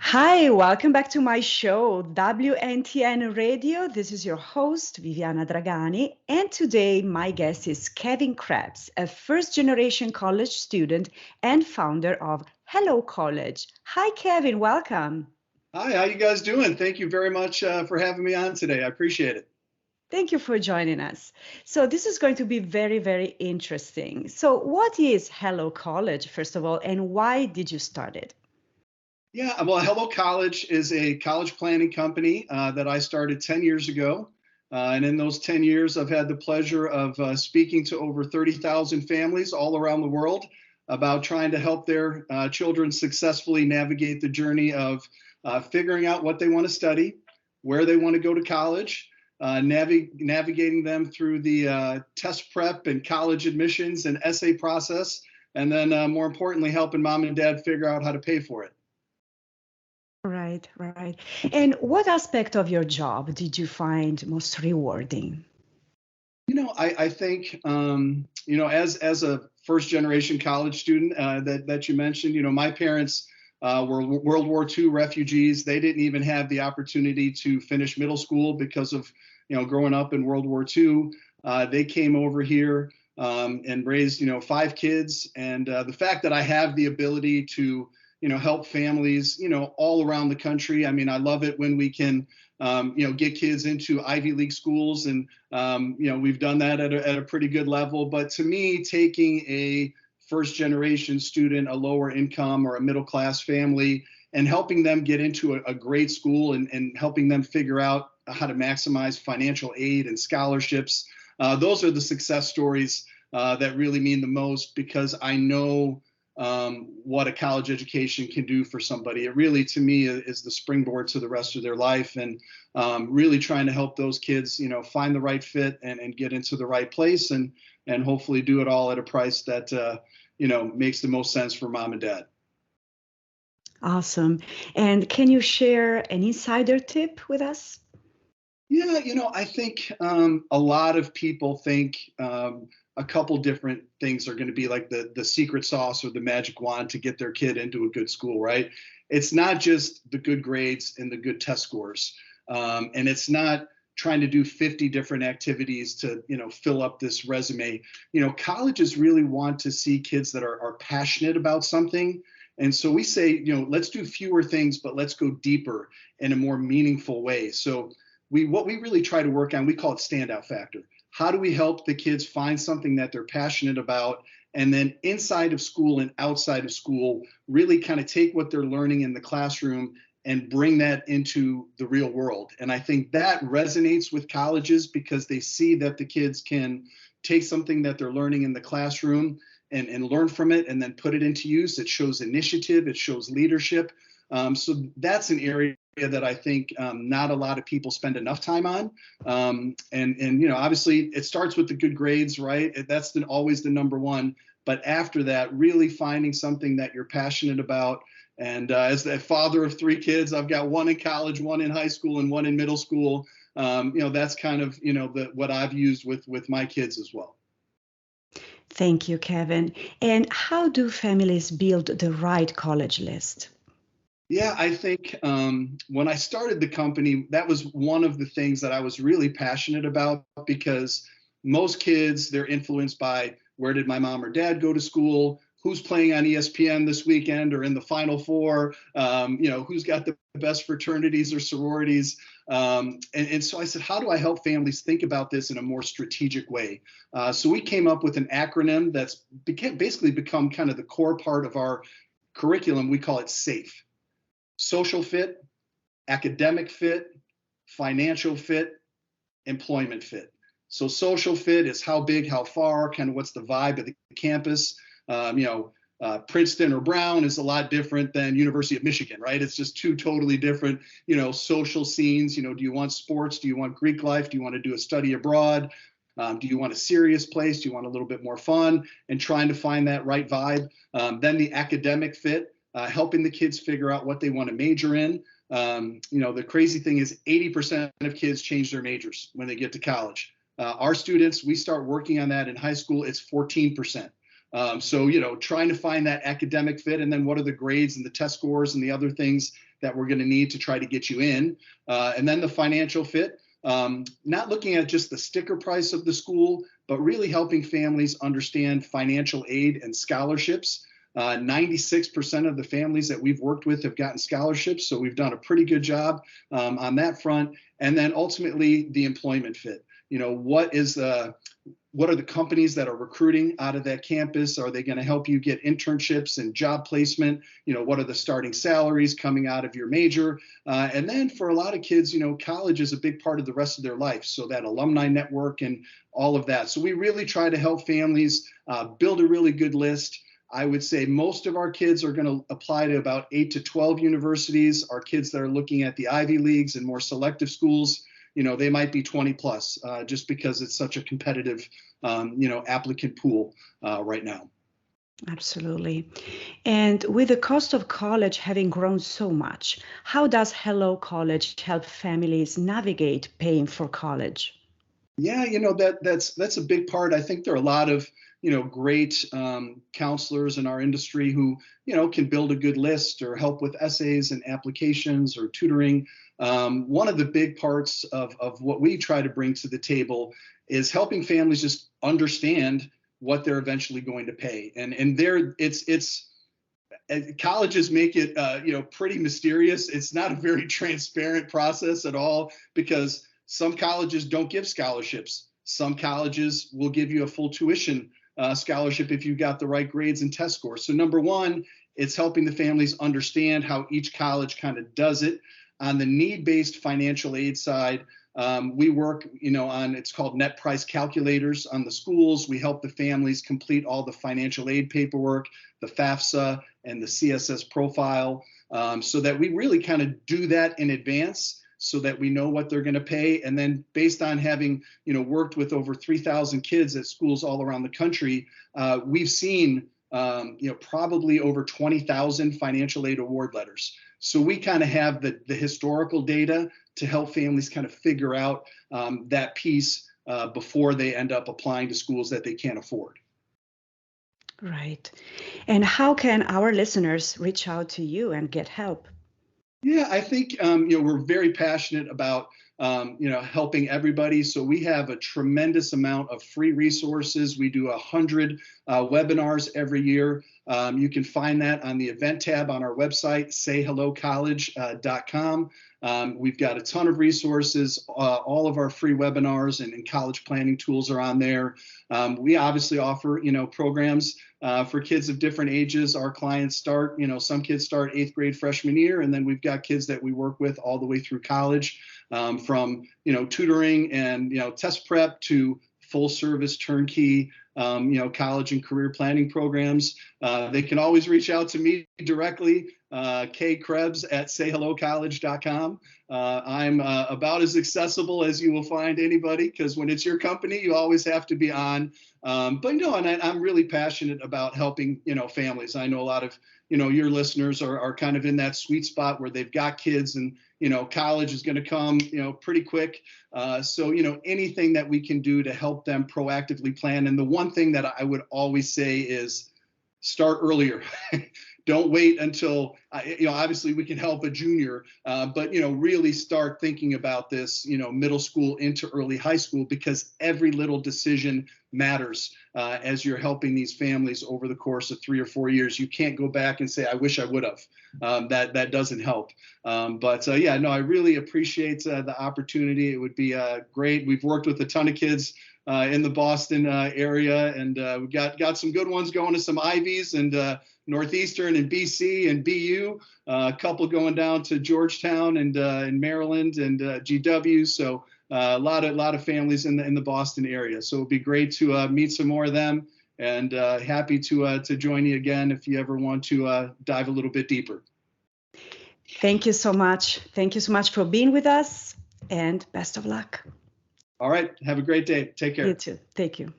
Hi, welcome back to my show, WNTN Radio. This is your host, Viviana Dragani, and today my guest is Kevin Krebs, a first-generation college student and founder of HelloCollege. Hi, Kevin, welcome. Hi, how you guys doing? Thank you very much for having me on today. I appreciate it. Thank you for joining us. So this is going to be very, very interesting. So what is HelloCollege, first of all, and why did you start it? Yeah, well, HelloCollege is a college planning company that I started 10 years ago. And in those 10 years, I've had the pleasure of speaking to over 30,000 families all around the world about trying to help their children successfully navigate the journey of figuring out what they want to study, where they want to go to college, navigating them through the test prep and college admissions and essay process, and then more importantly, helping mom and dad figure out how to pay for it. Right, right. And what aspect of your job did you find most rewarding? I think, as a first generation college student that you mentioned, my parents were World War II refugees. They didn't even have the opportunity to finish middle school because of, growing up in World War II. They came over here and raised, 5 kids. And the fact that I have the ability to, help families, all around the country. I mean, I love it when we can, get kids into Ivy League schools, and we've done that at a pretty good level. But to me, taking a first generation student, a lower income or a middle class family, and helping them get into a great school and helping them figure out how to maximize financial aid and scholarships, those are the success stories that really mean the most, because I know what a college education can do for somebody. It really, to me, is the springboard to the rest of their life, and really trying to help those kids, find the right fit and get into the right place, and hopefully do it all at a price that, makes the most sense for mom and dad. Awesome. And can you share an insider tip with us? Yeah, I think a lot of people think a couple different things are going to be like the secret sauce or the magic wand to get their kid into a good school, right? It's not just the good grades and the good test scores. And it's not trying to do 50 different activities to, fill up this resume. Colleges really want to see kids that are passionate about something. And so we say, let's do fewer things, but let's go deeper in a more meaningful way. So what we really try to work on, we call it standout factor. How do we help the kids find something that they're passionate about, and then inside of school and outside of school, really kind of take what they're learning in the classroom and bring that into the real world. And I think that resonates with colleges, because they see that the kids can take something that they're learning in the classroom and learn from it and then put it into use. It shows initiative, it shows leadership. So that's an area that I think not a lot of people spend enough time on. And obviously it starts with the good grades, right? That's always the number one. But after that, really finding something that you're passionate about. And as the father of 3 kids, I've got one in college, one in high school, and one in middle school. That's kind of, what I've used with my kids as well. Thank you, Kevin. And how do families build the right college list? Yeah, I think when I started the company, that was one of the things that I was really passionate about, because most kids, they're influenced by where did my mom or dad go to school, who's playing on ESPN this weekend or in the Final Four, who's got the best fraternities or sororities. And so I said, how do I help families think about this in a more strategic way? So we came up with an acronym that's basically become kind of the core part of our curriculum. We call it SAFE. Social fit, academic fit, financial fit, employment fit. So social fit is how big, how far, kind of what's the vibe of the campus. Princeton or Brown is a lot different than University of Michigan, right? It's just 2 totally different, social scenes. Do you want sports? Do you want Greek life? Do you want to do a study abroad? Do you want a serious place? Do you want a little bit more fun? And trying to find that right vibe. Then the academic fit. Helping the kids figure out what they want to major in. The crazy thing is 80% of kids change their majors when they get to college. Our students, we start working on that in high school, it's 14%. So, trying to find that academic fit, and then what are the grades and the test scores and the other things that we're going to need to try to get you in. And then the financial fit, not looking at just the sticker price of the school, but really helping families understand financial aid and scholarships. 96% of the families that we've worked with have gotten scholarships, so we've done a pretty good job on that front. And then ultimately the employment fit. What are the companies that are recruiting out of that campus? Are they going to help you get internships and job placement? What are the starting salaries coming out of your major? And then for a lot of kids, college is a big part of the rest of their life. So that alumni network and all of that. So we really try to help families build a really good list. I would say most of our kids are going to apply to about 8 to 12 universities. Our kids that are looking at the Ivy Leagues and more selective schools, they might be 20 plus, just because it's such a competitive, applicant pool right now. Absolutely. And with the cost of college having grown so much, how does HelloCollege help families navigate paying for college? Yeah, that's a big part. I think there are a lot of great counselors in our industry who can build a good list or help with essays and applications or tutoring. One of the big parts of what we try to bring to the table is helping families just understand what they're eventually going to pay. And there, it's colleges make it pretty mysterious. It's not a very transparent process at all, because some colleges don't give scholarships. Some colleges will give you a full tuition scholarship if you got the right grades and test scores. So number one, it's helping the families understand how each college kind of does it. On the need-based financial aid side, we work, on, it's called net price calculators on the schools. We help the families complete all the financial aid paperwork, the FAFSA and the CSS profile, so that we really kind of do that in advance, so that we know what they're going to pay. And then based on having, worked with over 3,000 kids at schools all around the country, we've seen, probably over 20,000 financial aid award letters. So we kind of have the historical data to help families kind of figure out that piece before they end up applying to schools that they can't afford. Right. And how can our listeners reach out to you and get help? Yeah, I think, we're very passionate about, helping everybody. So we have a tremendous amount of free resources. We do 100 webinars every year. You can find that on the event tab on our website, sayhellocollege.com. We've got a ton of resources. All of our free webinars and college planning tools are on there. We obviously offer, programs for kids of different ages. Our clients start, some kids start 8th grade freshman year, and then we've got kids that we work with all the way through college, from, tutoring and, test prep to full service turnkey, college and career planning programs. They can always reach out to me directly, Krebs at sayhellocollege.com. I'm about as accessible as you will find anybody, because when it's your company, you always have to be on. But I'm really passionate about helping, families. I know a lot of, your listeners are kind of in that sweet spot where they've got kids and, college is going to come, pretty quick. So, anything that we can do to help them proactively plan. And the one thing that I would always say is start earlier. Don't wait until, obviously we can help a junior, but, really start thinking about this, middle school into early high school, because every little decision matters as you're helping these families over the course of 3 or 4 years. You can't go back and say, I wish I would have. That doesn't help. I really appreciate the opportunity. It would be great. We've worked with a ton of kids in the Boston area, and we got some good ones going to some Ivies and Northeastern and BC and BU, a couple going down to Georgetown and in Maryland and GW. So a lot of families in the Boston area. So it'd be great to meet some more of them, and happy to join you again if you ever want to dive a little bit deeper. Thank you so much. Thank you so much for being with us, and best of luck. All right. Have a great day. Take care. You too. Thank you.